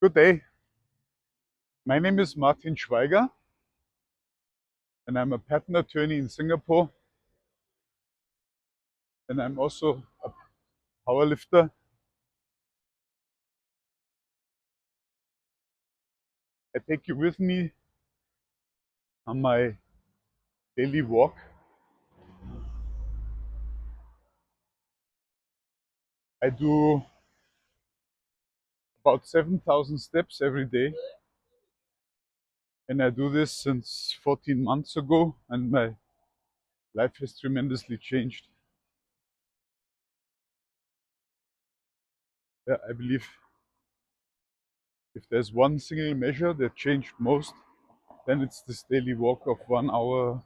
Good day. My name is Martin Schweiger, and I'm a patent attorney in Singapore. And I'm also a powerlifter. I take you with me on my daily walk. I do about 7,000 steps every day. And I do this since 14 months ago, and my life has tremendously changed. Yeah, I believe if there's one single measure that changed most, then it's this daily walk of 1 hour.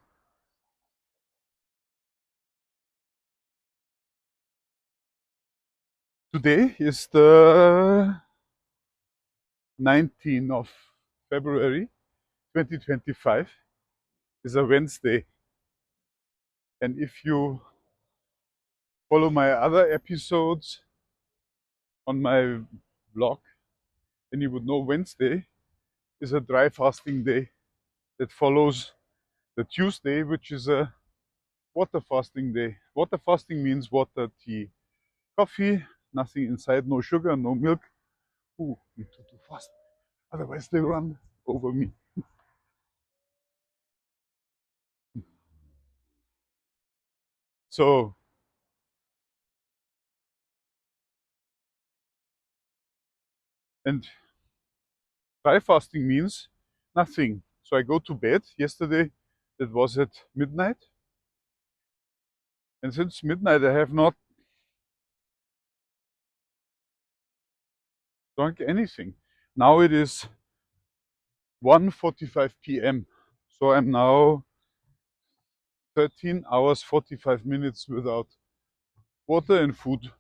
Today is the 19th of February 2025, is a Wednesday. And if you follow my other episodes on my blog, then you would know Wednesday is a dry fasting day that follows the Tuesday, which is a water fasting day. Water fasting means water, tea, coffee, nothing inside, no sugar, no milk. Ooh, need to do fast, otherwise they run over me. So, and dry fasting means nothing. So I go to bed yesterday, that was at midnight. And since midnight I have not drunk anything. Now it is 1:45 p.m. So I'm now 13 hours 45 minutes without water and food.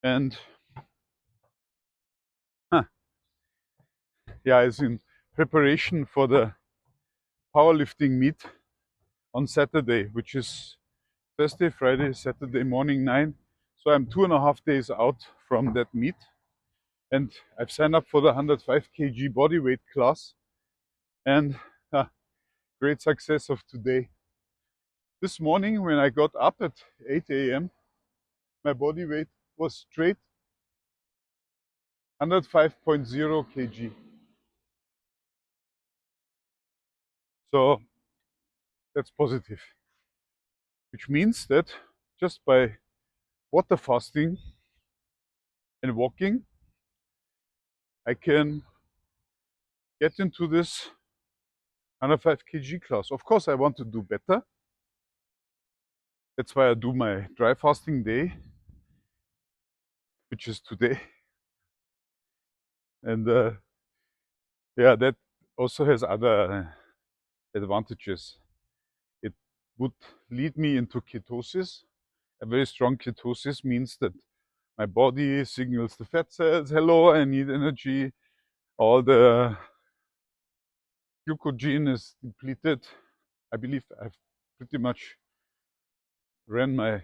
And yeah, it's in preparation for the powerlifting meet on Saturday, which is Thursday, Friday, Saturday morning 9. So I'm 2.5 days out from that meet. And I've signed up for the 105 kg body weight class. And great success of today. This morning when I got up at 8 a.m., my body weight was straight 105.0 kg. So that's positive, which means that just by water fasting and walking, I can get into this 105 kg class. Of course, I want to do better. That's why I do my dry fasting day, which is today. And yeah, that also has other advantages. It would lead me into ketosis. A very strong ketosis means that my body signals the fat cells, hello, I need energy. All the glycogen is depleted. I believe I've pretty much run my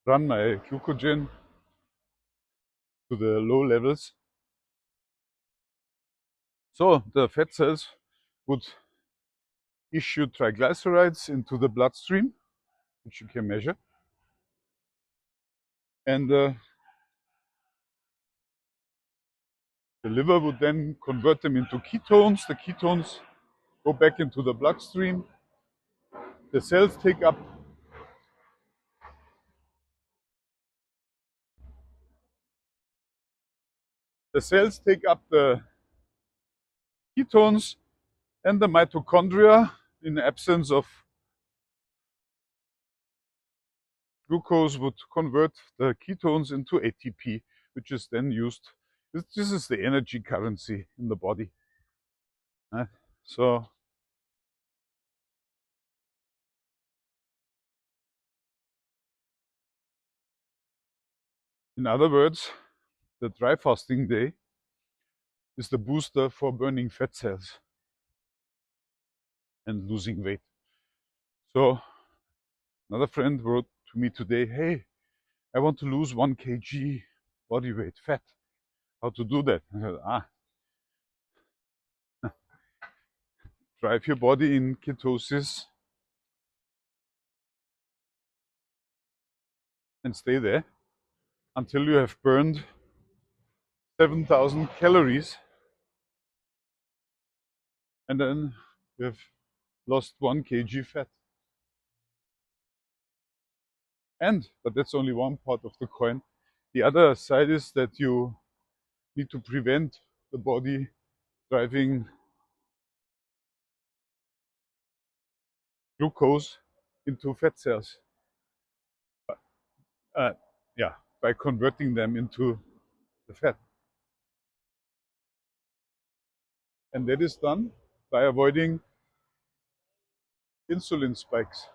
glycogen to the low levels. So the fat cells would issue triglycerides into the bloodstream, which you can measure. And the liver would then convert them into ketones. The ketones go back into the bloodstream. The cells take up the ketones, and the mitochondria, in the absence of glucose, would convert the ketones into ATP, which is then used. This is the energy currency in the body. So in other words, the dry fasting day is the booster for burning fat cells and losing weight. So another friend wrote to me today, hey, I want to lose 1 kg body weight fat. how to do that. I said, drive your body in ketosis and stay there until you have burned 7,000 calories, and then you have lost 1 kg fat. But that's only one part of the coin. The other side is that you need to prevent the body driving glucose into fat cells. Uh, yeah, by converting them into the fat. And that is done by avoiding insulin spikes.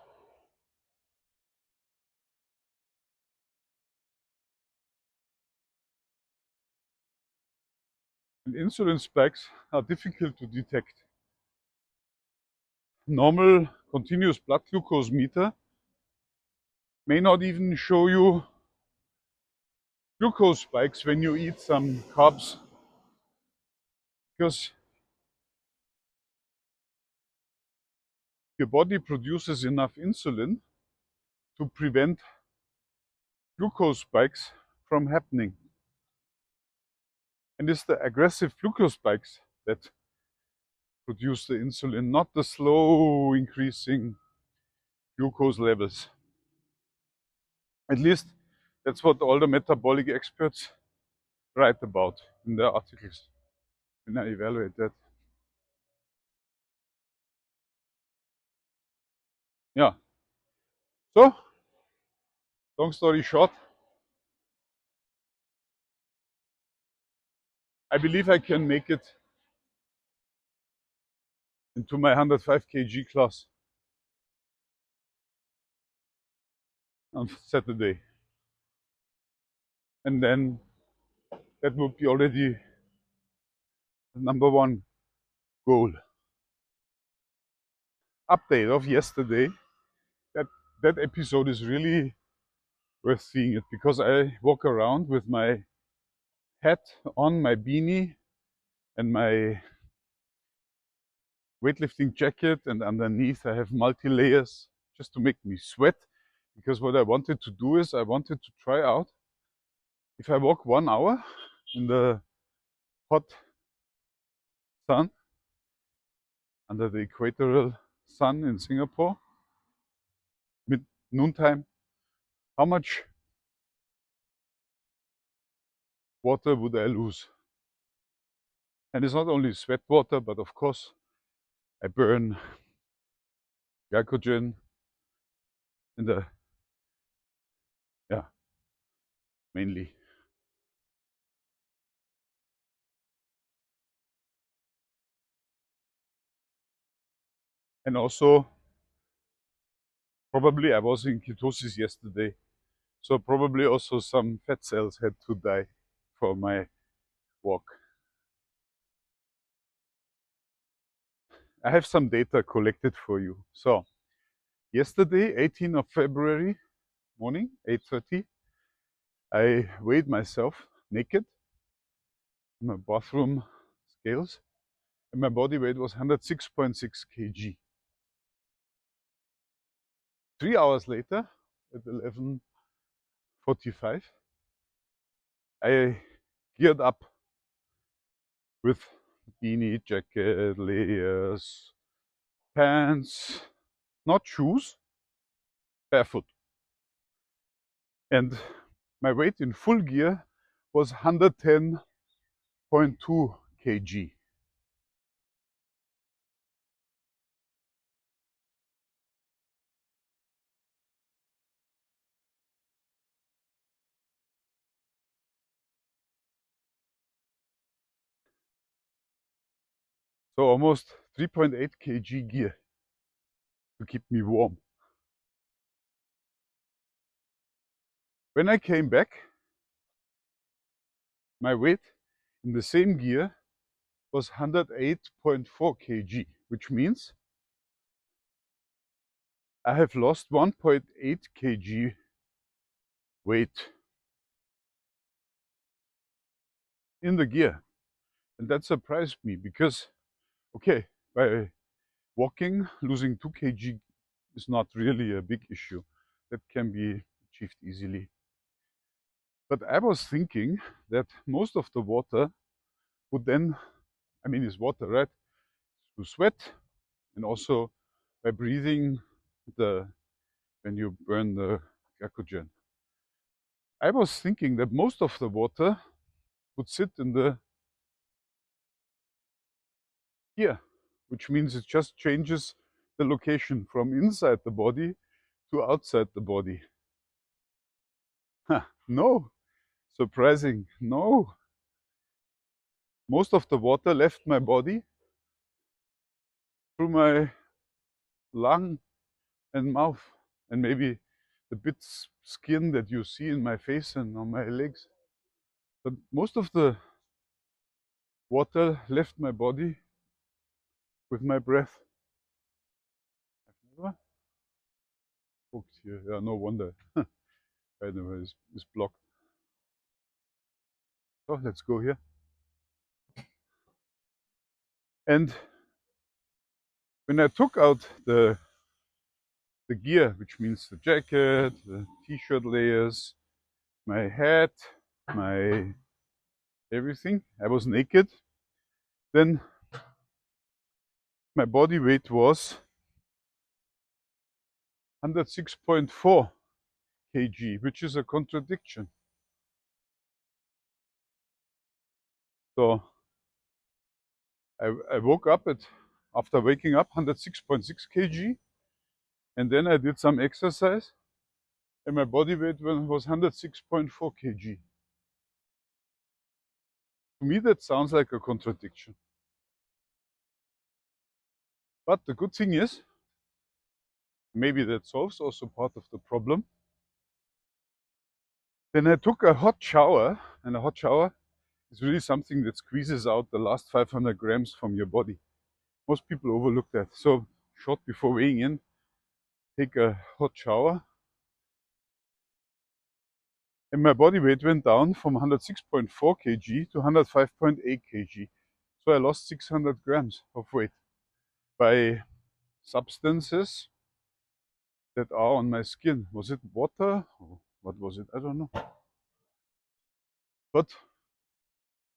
And insulin spikes are difficult to detect. Normal continuous blood glucose meter may not even show you glucose spikes when you eat some carbs, because your body produces enough insulin to prevent glucose spikes from happening. And it's the aggressive glucose spikes that produce the insulin, not the slow increasing glucose levels. At least that's what all the metabolic experts write about in their articles when I evaluate that. Yeah. So, long story short, I believe I can make it into my 105 kg class on Saturday. And then that would be already the number one goal. Update of yesterday. That episode is really worth seeing it, because I walk around with my hat on, my beanie, and my weightlifting jacket, and underneath I have multi-layers just to make me sweat, because what I wanted to do is I wanted to try out if I walk 1 hour in the hot sun, under the equatorial sun in Singapore, mid noontime, how much water would I lose? And it's not only sweat water, but of course I burn glycogen in the, yeah, mainly. And also, probably I was in ketosis yesterday, so probably also some fat cells had to die for my walk. I have some data collected for you. So, yesterday, 18th of February morning, 8:30, I weighed myself naked in my bathroom scales, and my body weight was 106.6 kg. 3 hours later, at 11:45, I geared up with beanie, jacket, layers, pants, not shoes, barefoot. And my weight in full gear was 110.2 kg. So almost 3.8 kg gear to keep me warm. When I came back, my weight in the same gear was 108.4 kg, which means I have lost 1.8 kg weight. in the gear. And that surprised me because, okay, by walking, losing 2 kg is not really a big issue. That can be achieved easily. But I was thinking that most of the water would then, I mean, it's water, right? To sweat, and also by breathing when you burn the glycogen. I was thinking that most of the water would sit in the here, which means it just changes the location from inside the body to outside the body. No, surprising, no. Most of the water left my body through my lung and mouth, and maybe the bits skin that you see in my face and on my legs. But most of the water left my body with my breath. I've never booked here. Yeah, no wonder. I know it's blocked. So let's go here. And when I took out the gear, which means the jacket, the t-shirt layers, my hat, my everything, I was naked. Then my body weight was 106.4 kg, which is a contradiction. So I woke up after waking up 106.6 kg, and then I did some exercise, and my body weight was 106.4 kg. To me, that sounds like a contradiction. But the good thing is, maybe that solves also part of the problem. Then I took a hot shower, and a hot shower is really something that squeezes out the last 500 grams from your body. Most people overlook that. So short before weighing in, take a hot shower. And my body weight went down from 106.4 kg to 105.8 kg. So I lost 600 grams of weight by substances that are on my skin. Was it water? Or what was it? I don't know. But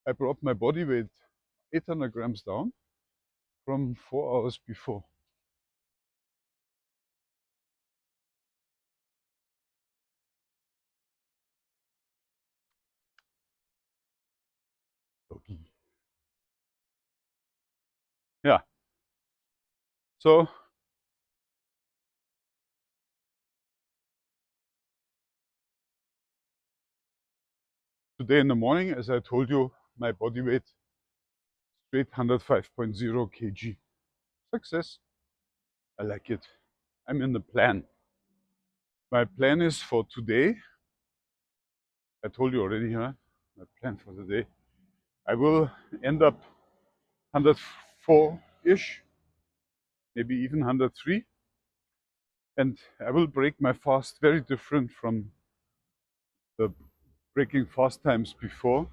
I brought my body weight 800 grams down from 4 hours before. Doggy. Yeah. So today in the morning, as I told you, my body weight straight 105.0 kg. Success. I like it. I'm in the plan. My plan is for today. I told you already, huh? My plan for the day. I will end up 104-ish, maybe even 103. And I will break my fast very different from the breaking fast times before.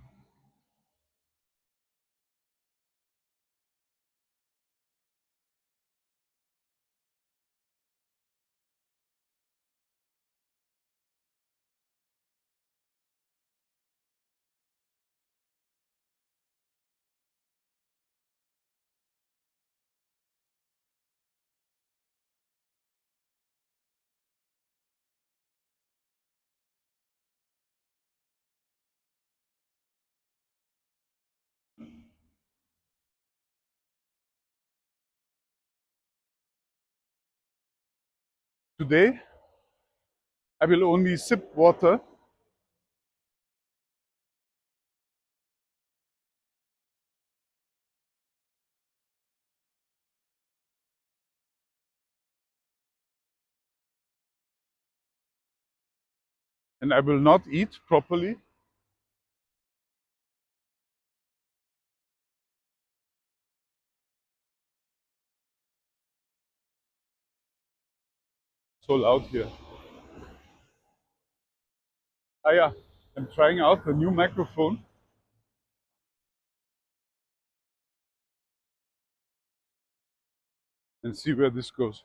Today, I will only sip water and I will not eat properly. So loud here. Ah, yeah, I'm trying out a new microphone. and see where this goes.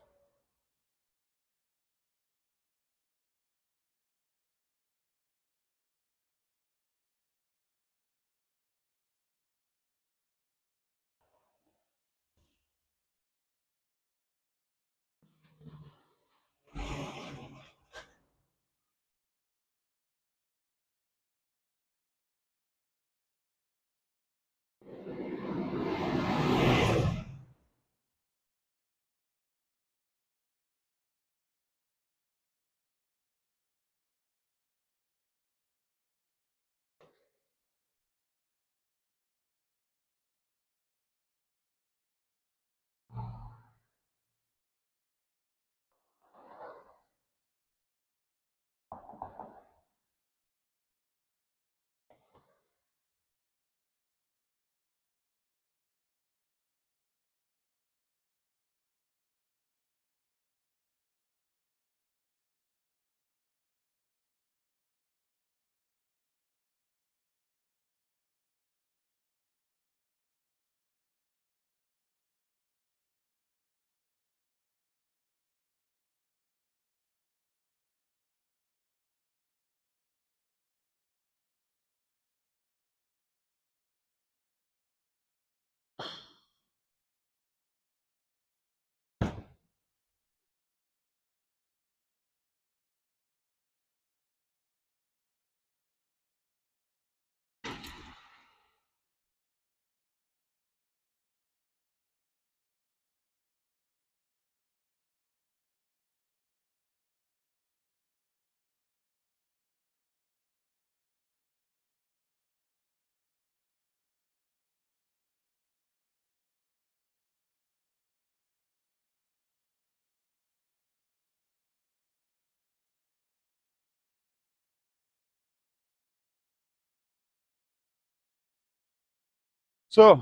So,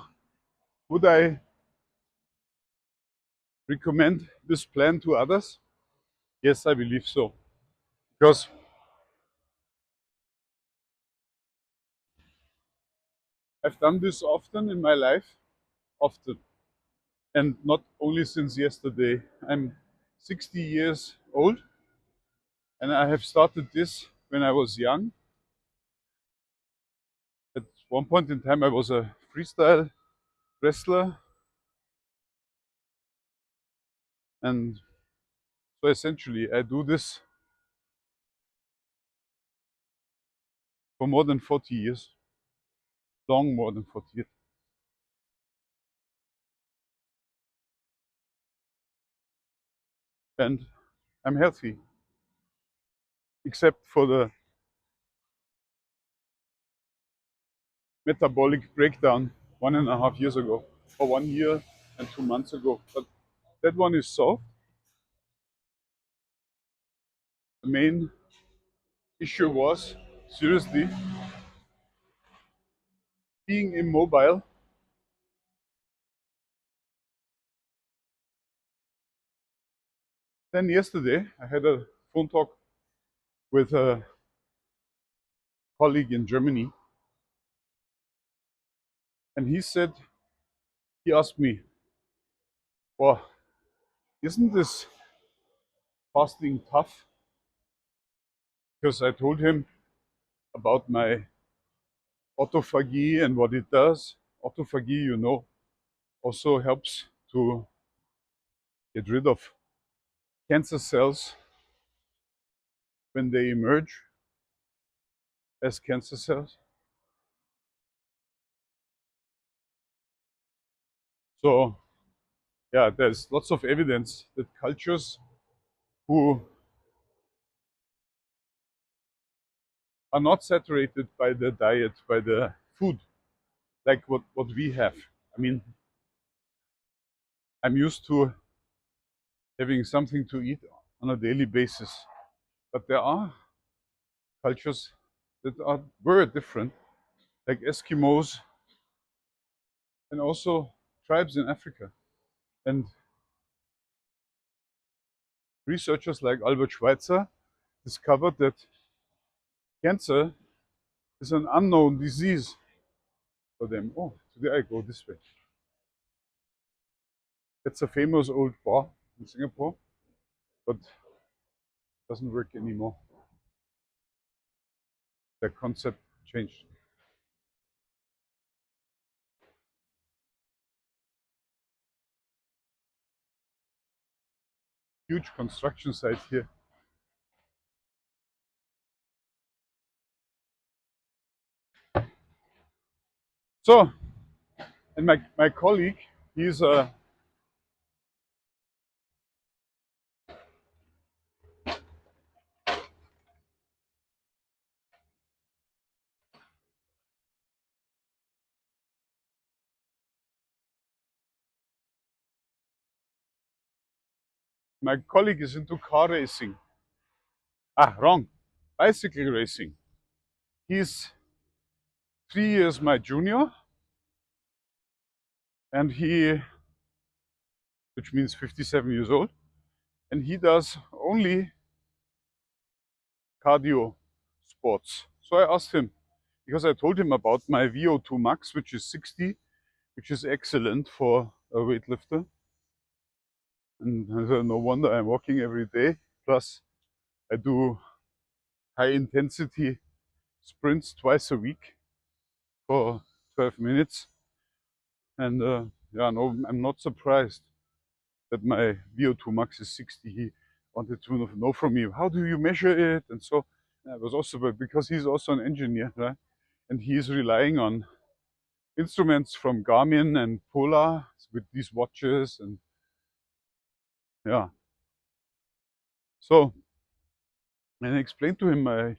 would I recommend this plan to others? Yes, I believe so. Because I've done this often in my life, often. And not only since yesterday. I'm 60 years old and I have started this when I was young. At one point in time, I was a freestyle wrestler. And so essentially, I do this for more than 40 years, long more than 40 years. And I'm healthy, except for the metabolic breakdown 1.5 years ago, or 1 year and 2 months ago. But that one is solved. The main issue was, seriously, being immobile. Then yesterday, I had a phone talk with a colleague in Germany, and he asked me, well, isn't this fasting tough? Because I told him about my autophagy and what it does. Autophagy, also helps to get rid of cancer cells when they emerge as cancer cells. So, yeah, there's lots of evidence that cultures who are not saturated by the diet, by the food, like what we have. I mean, I'm used to having something to eat on a daily basis, but there are cultures that were different, like Eskimos and also tribes in Africa. And researchers like Albert Schweitzer discovered that cancer is an unknown disease for them. Oh, today I go this way. It's a famous old bar in Singapore, but doesn't work anymore. The concept changed. Huge construction site here. So, and my colleague, he's a my colleague is into car racing. Ah, wrong. Bicycle racing. He's 3 years my junior, and which means 57 years old, and he does only cardio sports. So I asked him, because I told him about my VO2 max, which is 60, which is excellent for a weightlifter. And I said, no wonder I'm walking every day. Plus, I do high intensity sprints twice a week for 12 minutes. And yeah, no, I'm not surprised that my VO2 max is 60. He wanted to know from me, how do you measure it? And so I was also, because he's also an engineer, right? And he's relying on instruments from Garmin and Polar with these watches. And yeah. So, and I explained to him my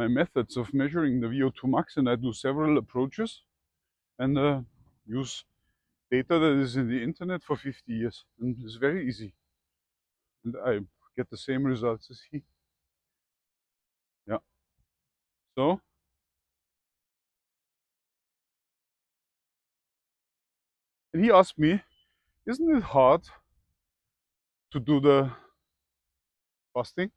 methods of measuring the VO2 max, and I do several approaches and use data that is in the internet for 50 years. And it's very easy. And I get the same results as he. Yeah. So, and he asked me, isn't it hard to do the fasting?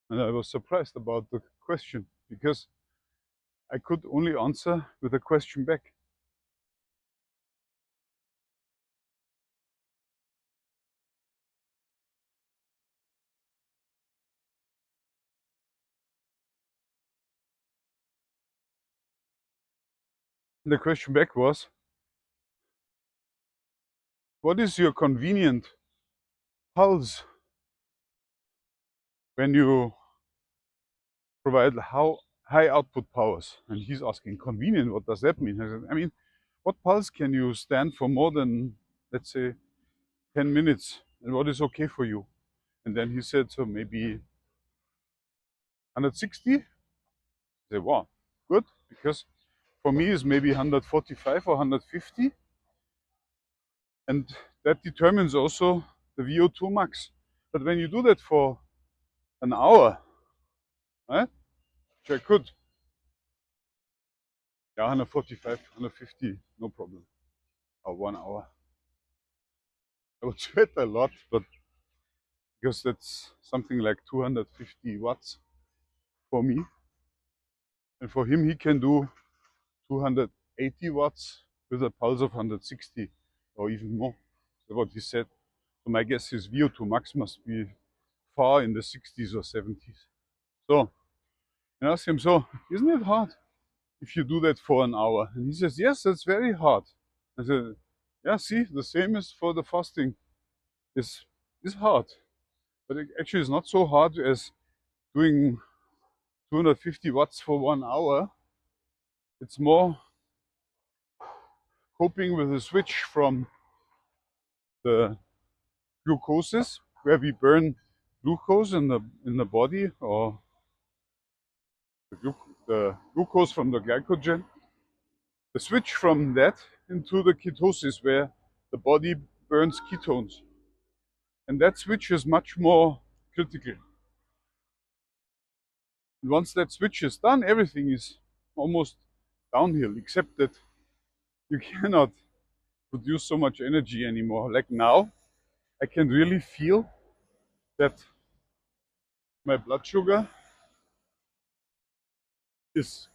And I was surprised about the question because I could only answer with a question back. And the question back was, what is your convenient pulse when you provide how high output powers? And he's asking, convenient, what does that mean? I said, I mean, what pulse can you stand for more than, let's say, 10 minutes? And what is okay for you? And then he said, so maybe 160? I said, wow, good, because for me is maybe 145 or 150. And that determines also the VO2 max. But when you do that for an hour, right, which I could, yeah, 145, 150, no problem, or 1 hour. I would sweat a lot, but because that's something like 250 watts for me. And for him, he can do 280 watts with a pulse of 160 or even more. That's what he said. So my guess is VO2 max must be far in the 60s or 70s. So I asked him, so isn't it hard if you do that for an hour? And he says, yes, that's very hard. I said, yeah, see, the same as for the fasting. It's hard. But it actually is not so hard as doing 250 watts for 1 hour. It's more coping with the switch from the glucoses, where we burn glucose in the body, or the glucose from the glycogen. The switch from that into the ketosis, where the body burns ketones. And that switch is much more critical. And once that switch is done, everything is almost downhill, except that you cannot produce so much energy anymore. Like now, I can really feel that my blood sugar is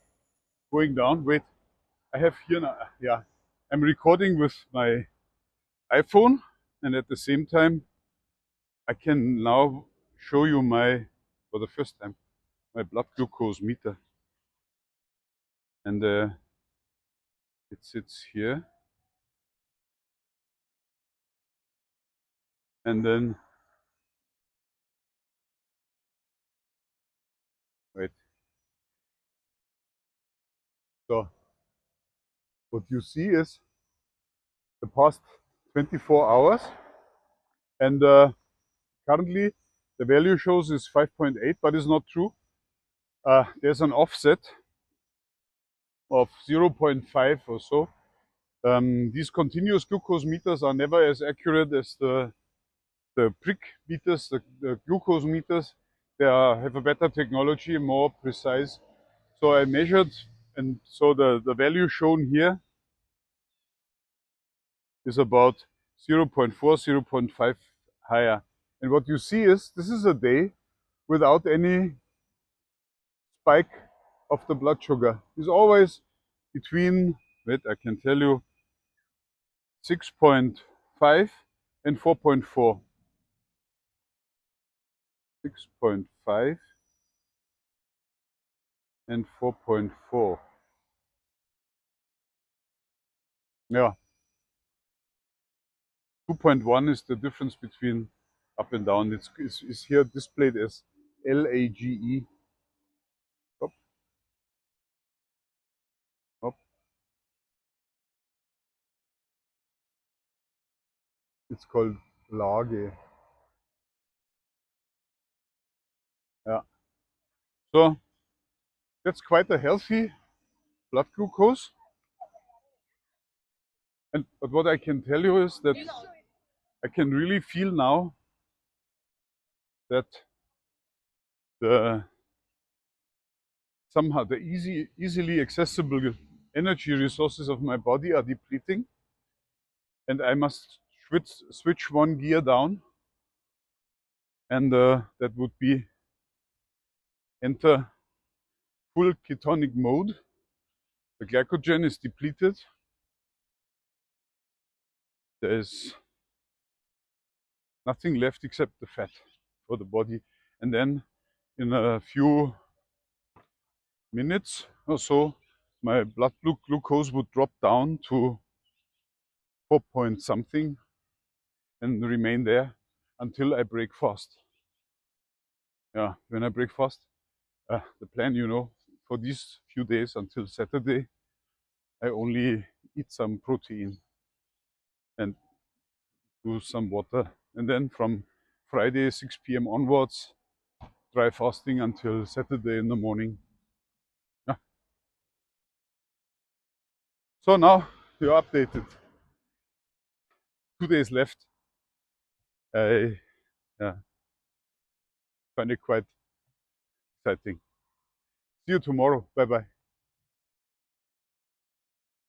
going down. Wait, I have here now, yeah, I'm recording with my iPhone, and at the same time I can now show you for the first time, my blood glucose meter. And it sits here. And then, wait. So what you see is the past 24 hours. And currently the value shows is 5.8, but it's not true. There's an offset of 0.5 or so. These continuous glucose meters are never as accurate as the prick meters, the glucose meters. They have a better technology, more precise. So I measured, and so the value shown here is about 0.4, 0.5 higher. And what you see is, this is a day without any spike of the blood sugar. It's always between, wait, I can tell you, 6.5 and 4.4. 6.5 and 4.4. Yeah. 2.1 is the difference between up and down. It's here displayed as LAGE. Up, up. It's called Lage. Yeah. So that's quite a healthy blood glucose. But what I can tell you is that I can really feel now that somehow the easily accessible energy resources of my body are depleting, and I must switch one gear down, and that would be enter full ketonic mode. The glycogen is depleted. There is nothing left except the fat for the body, and then in a few minutes or so, my blood glucose would drop down to 4 point something and remain there until I break fast. Yeah, when I break fast, the plan, for these few days until Saturday, I only eat some protein and do some water. And then from Friday, 6 p.m. onwards, dry fasting until Saturday in the morning. Yeah. So now you're updated. 2 days left. I find it quite exciting. See you tomorrow. Bye bye.